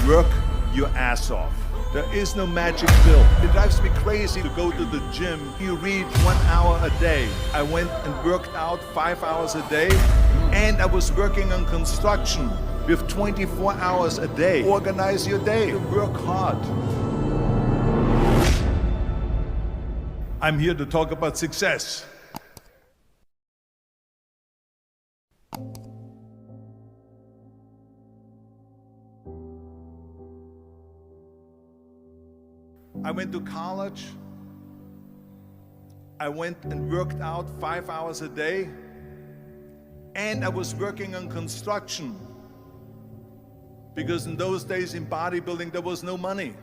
Work your ass off. There is no magic pill. It drives me crazy to go to the gym. You read 1 hour a day. I went and worked out 5 hours a day, and I was working on construction with 24 hours a day. Organize your day. Work hard. I'm here to talk about success. I went to college. I went and worked out 5 hours a day, and I was working on construction because in those days in bodybuilding there was no money.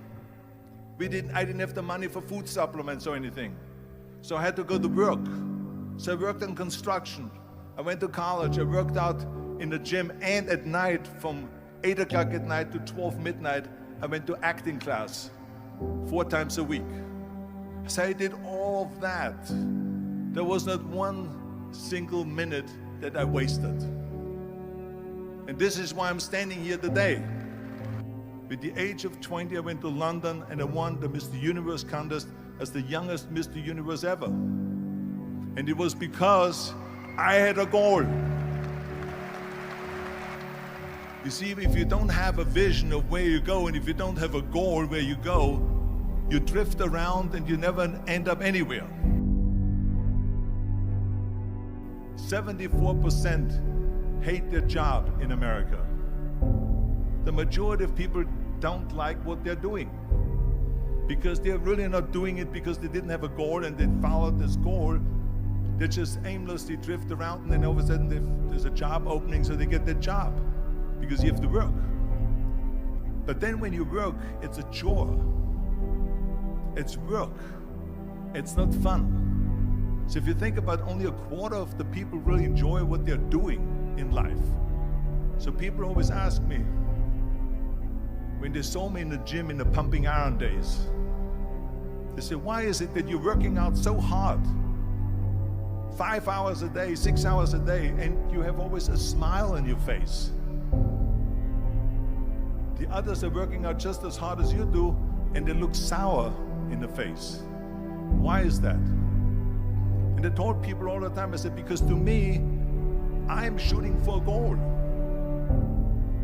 I didn't have the money for food supplements or anything, so I had to go to work. So I worked on construction. I went to college. I worked out in the gym, and at night from 8 o'clock at night to 12 midnight I went to acting class 4 times a week. So I did all of that. There was not one single minute that I wasted. And this is why I'm standing here today. With the age of 20, I went to London and I won the Mr. Universe contest as the youngest Mr. Universe ever. And it was because I had a goal. You see, if you don't have a vision of where you go, and if you don't have a goal where you go, you drift around and you never end up anywhere. 74% hate their job in America. The majority of people don't like what they're doing because they're really not doing it because they didn't have a goal and they followed this goal. They just aimlessly drift around, and then all of a sudden there's a job opening, so they get that job because you have to work. But then when you work, it's a chore. It's work. It's not fun. So if you think about, only a quarter of the people really enjoy what they're doing in life. So people always ask me, when they saw me in the gym in the pumping iron days, they say, why is it that you're working out so hard? 5 hours a day, 6 hours a day, and you have always a smile on your face. The others are working out just as hard as you do, and they look sour in the face. Why is that? And I told people all the time, I said, because to me, I'm shooting for a goal.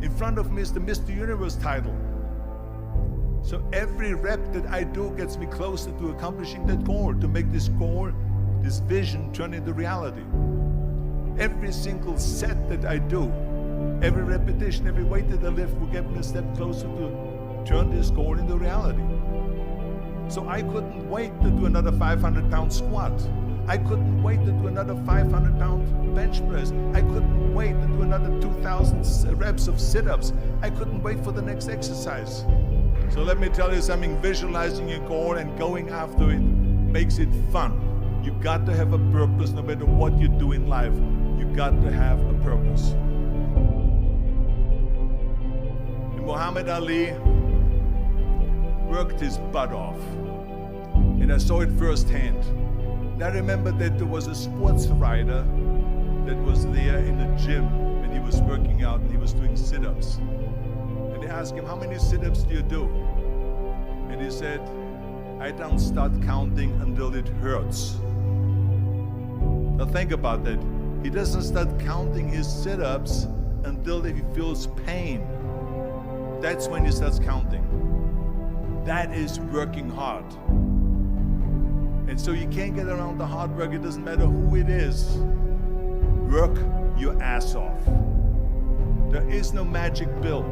In front of me is the Mr. Universe title. So every rep that I do gets me closer to accomplishing that goal, to make this goal, this vision turn into reality. Every single set that I do, every repetition, every weight that I lift will get me a step closer to turn this goal into reality. So I couldn't wait to do another 500-pound squat. I couldn't wait to do another 500-pound bench press. I couldn't wait to do another 2,000 reps of sit-ups. I couldn't wait for the next exercise. So let me tell you something, visualizing your goal and going after it makes it fun. You got to have a purpose no matter what you do in life. You got to have a purpose. And Muhammad Ali worked his butt off, and I saw it firsthand. And I remember that there was a sports writer that was there in the gym when he was working out and he was doing sit-ups. And they asked him, how many sit-ups do you do? And he said, I don't start counting until it hurts. Now think about that. He doesn't start counting his sit-ups until he feels pain. That's when he starts counting. That is working hard. And so you can't get around the hard work. It doesn't matter who it is. Work your ass off. There is no magic pill.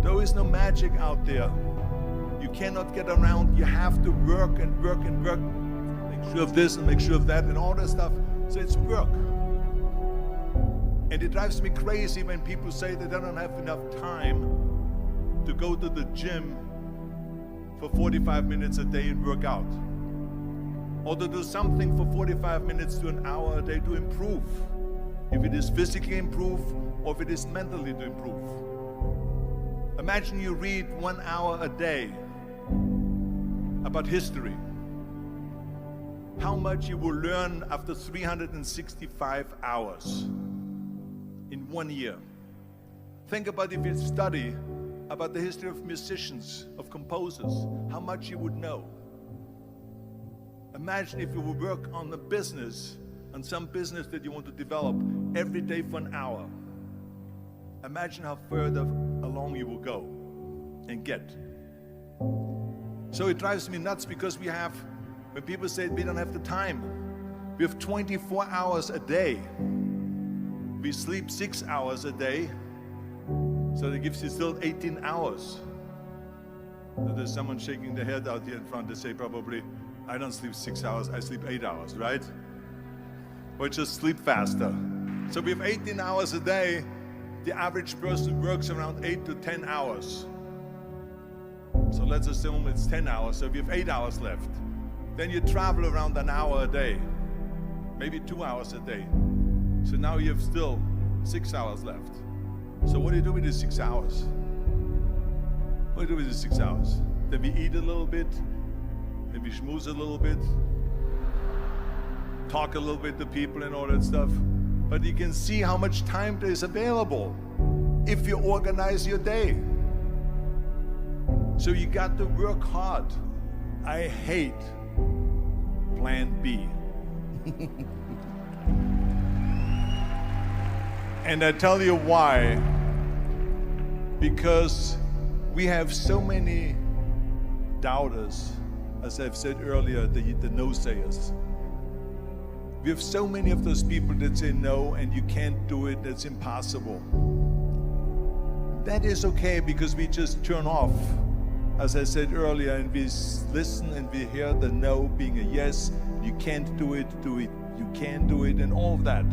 There is no magic out there. You cannot get around. You have to work and work and work. Make sure of this and make sure of that and all that stuff. So it's work. And it drives me crazy when people say that they don't have enough time to go to the gym for 45 minutes a day and work out. Or to do something for 45 minutes to an hour a day to improve. If it is physically improve or if it is mentally to improve. Imagine you read 1 hour a day about history. How much you will learn after 365 hours in 1 year. Think about if you study about the history of musicians, of composers, how much you would know. Imagine if you would work on a business, on some business that you want to develop every day for an hour. Imagine how further along you will go and get. So it drives me nuts because when people say we don't have the time, we have 24 hours a day. We sleep 6 hours a day, so that gives you still 18 hours. So there's someone shaking their head out here in front. They say probably, I don't sleep 6 hours, I sleep 8 hours, right? Or just sleep faster. So we have 18 hours a day. The average person works around 8 to 10 hours. So let's assume it's 10 hours, so we have 8 hours left. Then you travel around an hour a day, maybe 2 hours a day. So now you have still 6 hours left. So what do you do with these 6 hours? What do you do with these 6 hours? Then we eat a little bit, then we schmooze a little bit, talk a little bit to people and all that stuff. But you can see how much time there is available if you organize your day. So you got to work hard. I hate plan B. And I tell you why. Because we have so many doubters, as I've said earlier, the no-sayers. We have so many of those people that say no and you can't do it, that's impossible. That is okay because we just turn off, as I said earlier, and we listen and we hear the no being a yes. You can't do it, you can do it, and all of that.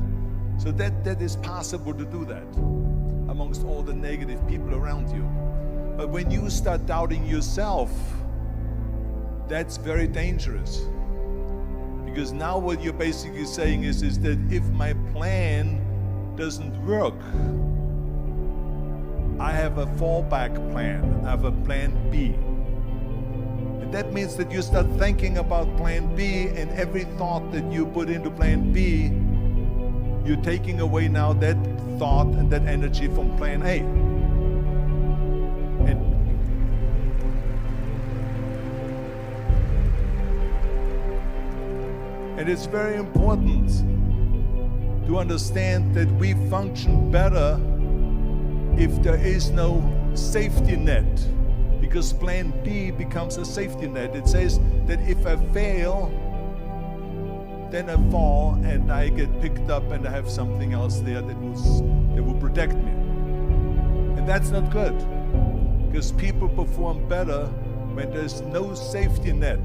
So that is possible to do that amongst all the negative people around you. But when you start doubting yourself, that's very dangerous. Because now what you're basically saying is that if my plan doesn't work, I have a fallback plan, I have a plan B. And that means that you start thinking about plan B, and every thought that you put into plan B, you're taking away now that thought and that energy from plan A. And it's very important to understand that we function better if there is no safety net, because plan B becomes a safety net. It says that if I fail, then I fall and I get picked up and I have something else there that will protect me. And that's not good, because people perform better when there's no safety net.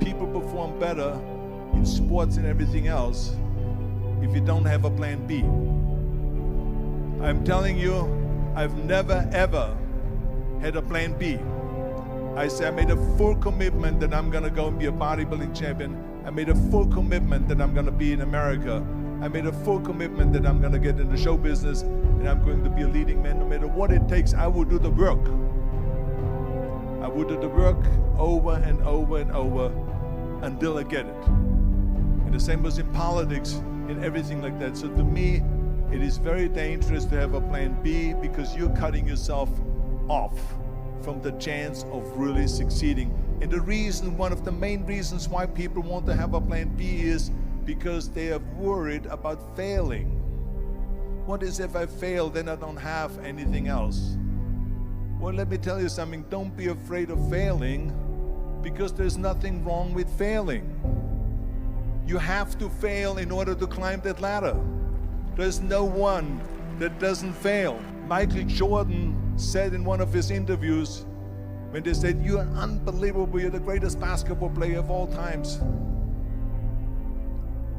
People perform better in sports and everything else if you don't have a plan B. I'm telling you, I've never ever had a plan B. I made a full commitment that I'm gonna go and be a bodybuilding champion. I made a full commitment that I'm gonna be in America. I made a full commitment that I'm gonna get in the show business and I'm going to be a leading man. No matter what it takes, I will do the work. I will do the work over and over and over until I get it. And the same was in politics, in everything like that. So to me, it is very dangerous to have a plan B, because you're cutting yourself off from the chance of really succeeding. And the reason, one of the main reasons why people want to have a plan B is because they are worried about failing. What is if I fail, then I don't have anything else? Well, let me tell you something, don't be afraid of failing, because there's nothing wrong with failing. You have to fail in order to climb that ladder. There's no one that doesn't fail. Michael Jordan said in one of his interviews, when they said, "You're unbelievable, you're the greatest basketball player of all times."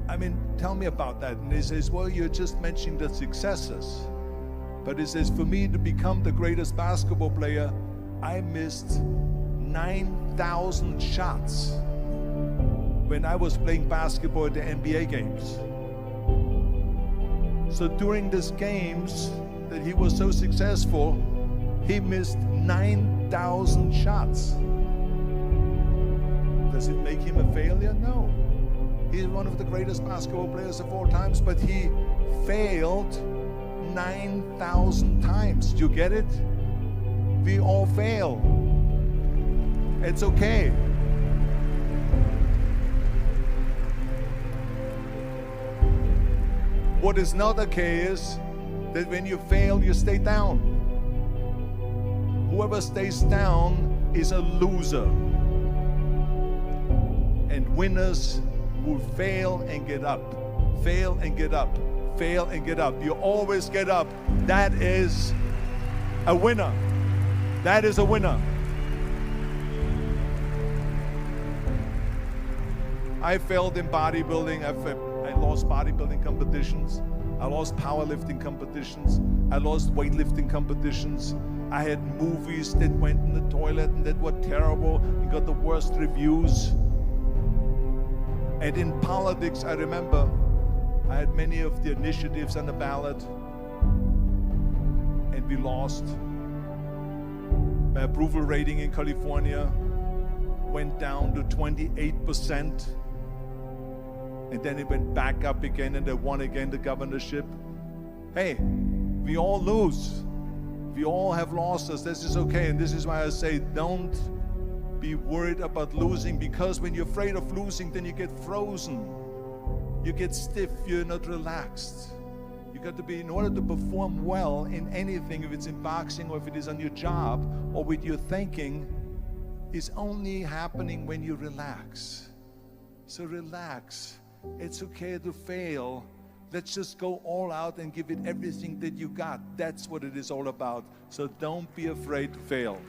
I mean, tell me about that. And he says, well, you're just mentioning the successes. But he says, for me to become the greatest basketball player, I missed 9,000 shots when I was playing basketball at the NBA games. So during these games that he was so successful, he missed 9,000 shots. Does it make him a failure? No. He's one of the greatest basketball players of all times, but he failed 9,000 times. Do you get it? We all fail. It's okay. What is not okay is that when you fail, you stay down. Whoever stays down is a loser. And winners will fail and get up. Fail and get up. Fail and get up. You always get up. That is a winner. That is a winner. I failed in bodybuilding. I lost bodybuilding competitions. I lost powerlifting competitions. I lost weightlifting competitions. I had movies that went in the toilet and that were terrible and got the worst reviews. And in politics, I remember I had many of the initiatives on the ballot, and we lost. My approval rating in California went down to 28%, and then it went back up again, and I won again the governorship. Hey, we all lose. We all have losses. This is okay, and this is why I say don't be worried about losing, because when you're afraid of losing, then you get frozen. You get stiff, you're not relaxed. You got to be, in order to perform well in anything, if it's in boxing or if it is on your job or with your thinking, is only happening when you relax. So relax. It's okay to fail. Let's just go all out and give it everything that you got. That's what it is all about. So don't be afraid to fail.